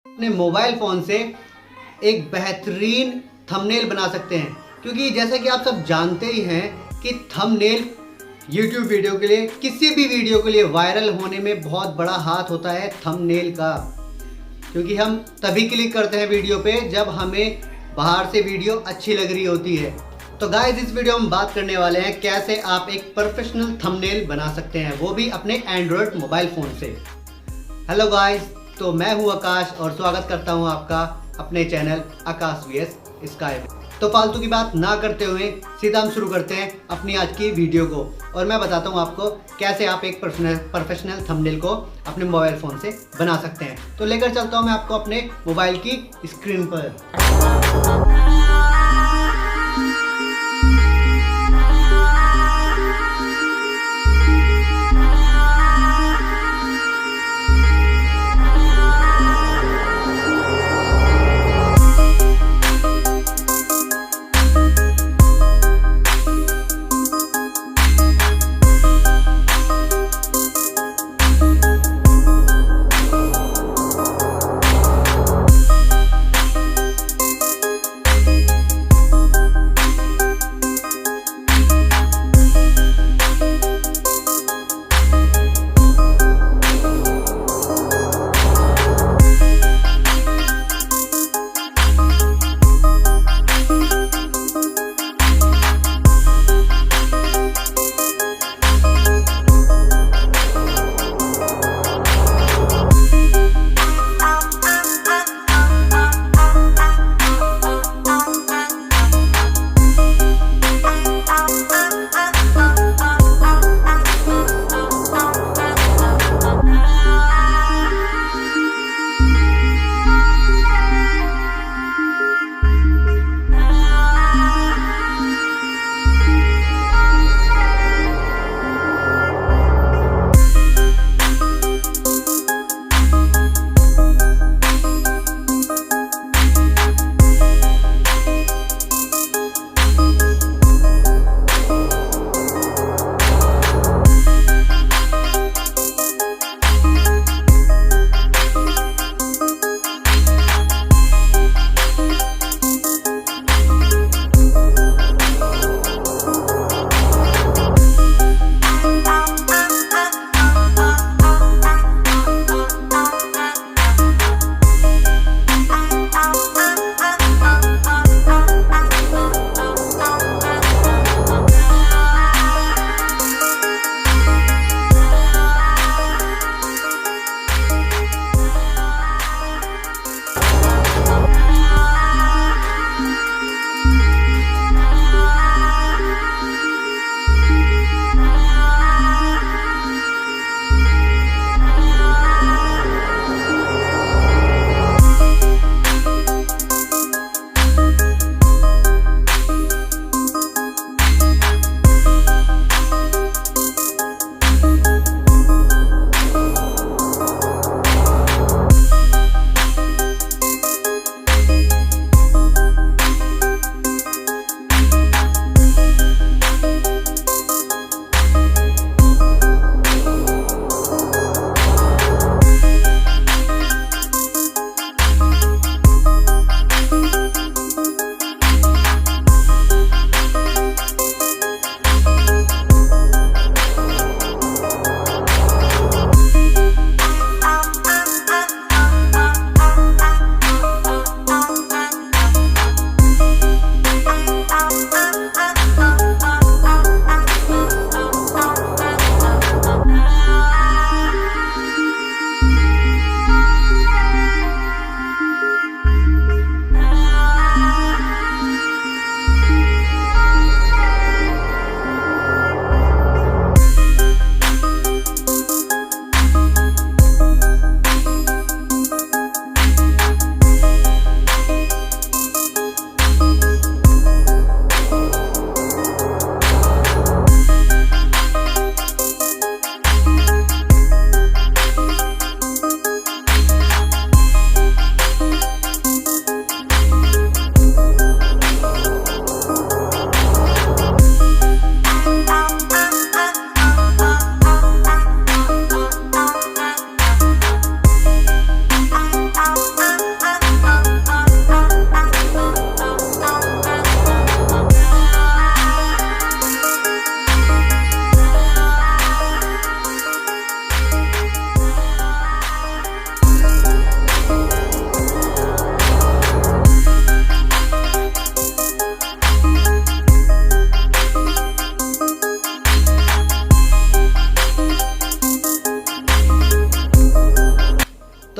अपने mobile phone से एक बेहतरीन थंबनेल बना सकते हैं, क्योंकि जैसा कि आप सब जानते ही हैं कि थंबनेल यूट्यूब वीडियो के लिए, किसी भी वीडियो के लिए वायरल होने में बहुत बड़ा हाथ होता है थंबनेल का। क्योंकि हम तभी क्लिक करते हैं वीडियो पे जब हमें बाहर से वीडियो अच्छी लग रही होती है। तो गाइस, इस वीडियो में बात करने वाले हैं कैसे आप एक प्रोफेशनल थंबनेल बना सकते हैं, वो भी अपने एंड्रॉयड मोबाइल फ़ोन से। हेलो गाइस, तो मैं हूं आकाश और स्वागत करता हूं आपका अपने चैनल आकाश वीएस स्काई। तो फालतू की बात ना करते हुए सीधा हम शुरू करते हैं अपनी आज की वीडियो को, और मैं बताता हूं आपको कैसे आप एक प्रोफेशनल थंबनेल को अपने मोबाइल फ़ोन से बना सकते हैं। तो लेकर चलता हूं मैं आपको अपने मोबाइल की स्क्रीन पर।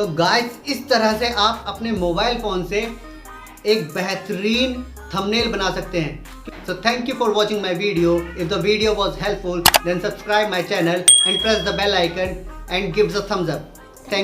तो गाइस इस तरह से आप अपने मोबाइल फ़ोन से एक बेहतरीन थंबनेल बना सकते हैं। So thank you for watching my video. If the video was helpful, then subscribe my channel and press the bell icon and give the thumbs up.